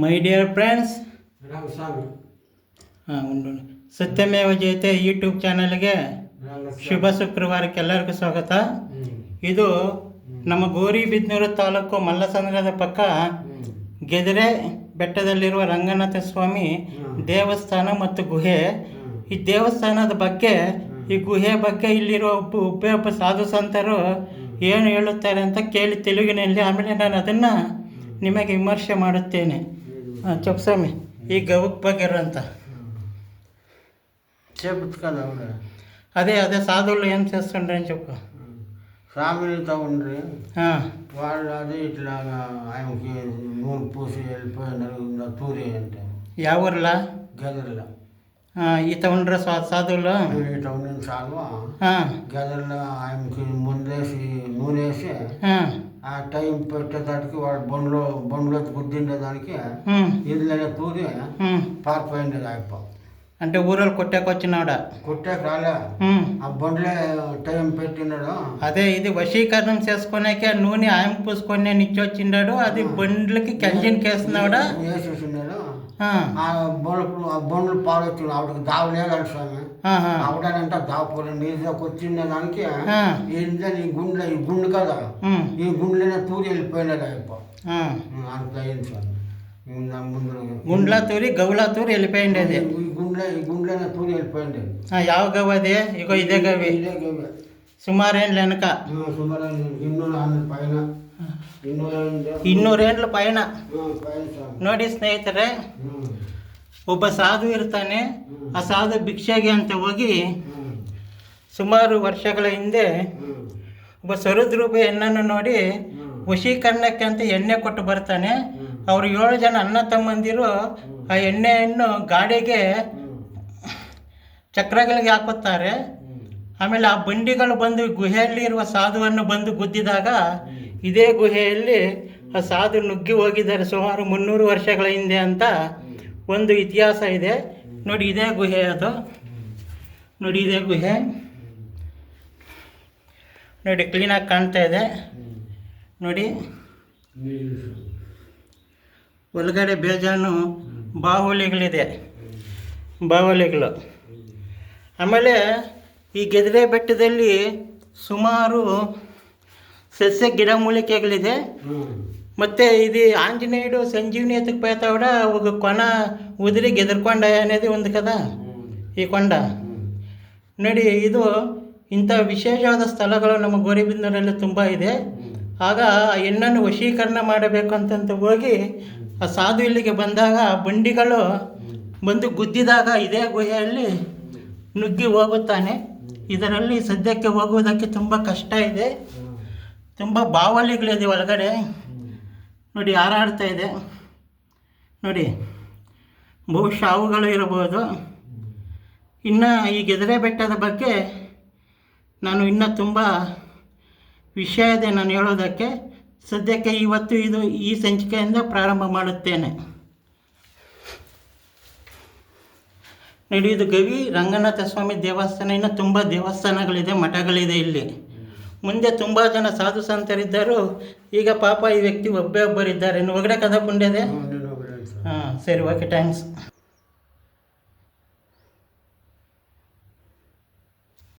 My dear friends, ಉಂಡು ಸತ್ಯಮೇವ ಜಯತೆ YouTube ಚಾನಲ್ಗೆ ಶುಭ ಶುಕ್ರವಾರಕ್ಕೆ ಎಲ್ಲರಿಗೂ ಸ್ವಾಗತ. ಇದು ನಮ್ಮ ಗೌರಿಬಿದನೂರು ತಾಲೂಕು ಮಲ್ಲಸಂದ್ರದ ಪಕ್ಕ ಗೆದರೆ ಬೆಟ್ಟದಲ್ಲಿರುವ ರಂಗನಾಥ ಸ್ವಾಮಿ ದೇವಸ್ಥಾನ ಮತ್ತು ಗುಹೆ. ಈ ದೇವಸ್ಥಾನದ ಬಗ್ಗೆ, ಈ ಗುಹೆ ಬಗ್ಗೆ ಇಲ್ಲಿರುವ ಒಬ್ಬ ಸಾಧು ಸಂತರು ಏನು ಹೇಳುತ್ತಾರೆ ಅಂತ ಕೇಳಿ ತೆಲುಗಿನಲ್ಲಿ, ಆಮೇಲೆ ನಾನು ಅದನ್ನು ನಿಮಗೆ ವಿಮರ್ಶೆ ಮಾಡುತ್ತೇನೆ. ಚೊಪ್ಸ್ವಾಮಿ ಈ ಗವಕ್ ಬಗ್ಗೆ ಅಂತ అదే సాధువులు ఏం చేస్తుండ్రు అని చెప్పు. స్వామితో ఉండ్రి వాళ్ళు అదే ఇట్లా ఆయనకి నూనె పూసి వెళ్ళిపోయినారు తూరి అంటే ಯಾವ ఊర్లా గదర్లో ఈత ఉండ్ర సాధువులు ఇట్లా ఉండిన సాగు గదర్లో ఆయనకి ముందేసి నూనె వేసి ఆ టైం పెట్టేదానికి వాడు బండ్లో గుద్దిండేదానికి ఇదిలోనే తూరి పారిపోయిండేది అయిపో. అంటే ఊరలు కొట్టాకొచ్చినాడా? కొట్టాక రాలే, ఆ బండ్లే టైం పెట్టినాడు. అదే ఇది వశీకరణం చేసుకునేకే నూనె ఆయన పూసుకొని నిచ్చొచ్చిండాడు. అది బండ్లకి కంజన్ కేస్తున్నాడా? వేసేసినాడు. ఆ బండ్లు పాలొచ్చిండు. ఆవిడకి దావలేదండి స్వామి. ఆవిడనంటే దావపోలే నీళ్ళకి వచ్చిండే దానికి ఏంటని ఈ గుండు కదా, ఈ గుండెలోనే తూరి వెళ్ళిపోయినాడు అయిపో. అంత అయింది స్వామి. గుండ్లా తూరి గౌలా తూరి వెళ్ళిపోయిండేది. గుండ్లనే తూరి వెళ్ళిపోయిండేది. ಯಾವ ಗವಿ అదే? ఇగో ఇదే గవి. సుమారేండ్ల వెనక, 200 ಏಂಡ್ಲ ಪಯಣ. ನೋಡಿ ಸ್ನೇಹಿತರೆ, ಒಬ್ಬ ಸಾಧು ಇರ್ತಾನೆ. ಆ ಸಾಧು ಭಿಕ್ಷೆಗೆ ಅಂತ ಹೋಗಿ ಸುಮಾರು ವರ್ಷಗಳ ಹಿಂದೆ ಒಬ್ಬ ಸರುದ್ರೂಪಿ ಹೆಣ್ಣನ್ನು ನೋಡಿ ವಶೀಕರಣಕ್ಕೆ ಅಂತ ಎಣ್ಣೆ ಕೊಟ್ಟು ಬರ್ತಾನೆ. ಅವರು 7 ಜನ ಅಣ್ಣ ತಮ್ಮಂದಿರು ಆ ಎಣ್ಣೆಯನ್ನು ಗಾಡಿಗೆ ಚಕ್ರಗಳಿಗೆ ಹಾಕುತ್ತಾರೆ. ಆಮೇಲೆ ಆ ಬಂಡಿಗಳು ಬಂದು ಗುಹೆಯಲ್ಲಿ ಇರುವ ಸಾಧುವನ್ನು ಬಂದು ಗುದ್ದಿದಾಗ ಇದೇ ಗುಹೆಯಲ್ಲಿ ಆ ಸಾಧು ನುಗ್ಗಿ ಹೋಗಿದ್ದಾರೆ ಸುಮಾರು 300 ವರ್ಷಗಳ ಹಿಂದೆ ಅಂತ ಒಂದು ಇತಿಹಾಸ ಇದೆ. ನೋಡಿ ಇದೇ ಗುಹೆ, ಅದು ನೋಡಿ ಇದೇ ಗುಹೆ. ನೋಡಿ ಕ್ಲೀನಾಗಿ ಕಾಣ್ತಾ ಇದೆ. ನೋಡಿ ಒಳಗಡೆ ಬೇಜಾನು ಬಾಹುಲಿಗಳಿದೆ, ಬಾಹುಲಿಗಳು. ಆಮೇಲೆ ಈ ಗೆದರೆ ಬೆಟ್ಟದಲ್ಲಿ ಸುಮಾರು ಸಸ್ಯ ಗಿಡಮೂಲಿಕೆಗಳಿದೆ. ಮತ್ತು ఇది ఆంజనేయుడు సంజీవిని ఎత్తుకుపోతా కూడా ఒక కొన ఉదిరి గెదర్కొండ అనేది ఉంది కదా, ಈ ಕೊಂಡ. ನೋಡಿ ಇದು ಇಂಥ ವಿಶೇಷವಾದ ಸ್ಥಳಗಳು ನಮ್ಮ ಗೌರಿಬಿದನೂರಲ್ಲಿ ತುಂಬ ಇದೆ. ಆಗ ಆ ಹೆಣ್ಣನ್ನು ವಶೀಕರಣ ಮಾಡಬೇಕು ಅಂತಂತ ಹೋಗಿ ಆ ಸಾಧು ಇಲ್ಲಿಗೆ ಬಂದಾಗ ಆ ಬಂಡಿಗಳು ಬಂದು ಗುದ್ದಿದಾಗ ಇದೇ ಗುಹೆಯಲ್ಲಿ ನುಗ್ಗಿ ಹೋಗುತ್ತಾನೆ. ಇದರಲ್ಲಿ ಸದ್ಯಕ್ಕೆ ಹೋಗುವುದಕ್ಕೆ ತುಂಬ ಕಷ್ಟ ಇದೆ. ತುಂಬ ಬಾವಲಿಗಳಿದೆ ಒಳಗಡೆ. ನೋಡಿ ಹಾರಾಡ್ತಾ ಇದೆ. ನೋಡಿ ಬಹುಶಃ ಅವುಗಳು ಇರಬಹುದು. ಇನ್ನು ಈ ಗೆದರೆ ಬೆಟ್ಟದ ಬಗ್ಗೆ ನಾನು ಇನ್ನೂ ತುಂಬ ವಿಷಯ ಇದೆ ನಾನು ಹೇಳೋದಕ್ಕೆ. ಸದ್ಯಕ್ಕೆ ಇವತ್ತು ಈ ಸಂಚಿಕೆಯಿಂದ ಪ್ರಾರಂಭ ಮಾಡುತ್ತೇನೆ. ನೋಡಿ ಇದು ಗವಿ ರಂಗನಾಥ ಸ್ವಾಮಿ ದೇವಸ್ಥಾನ. ಇನ್ನು ತುಂಬ ದೇವಸ್ಥಾನಗಳಿದೆ, ಮಠಗಳಿದೆ ಇಲ್ಲಿ. ಮುಂದೆ ತುಂಬ ಜನ ಸಾಧು ಸಂತರಿದ್ದರು. ಈಗ ಪಾಪ ಈ ವ್ಯಕ್ತಿ ಒಬ್ಬರಿದ್ದಾರೆ. ಒಬ್ಬರಿದ್ದಾರೆ. ಒಳಗಡೆ ಕದ ಪುಂಡಿದೆ. ಸರಿ, ಓಕೆ, ಥ್ಯಾಂಕ್ಸ್.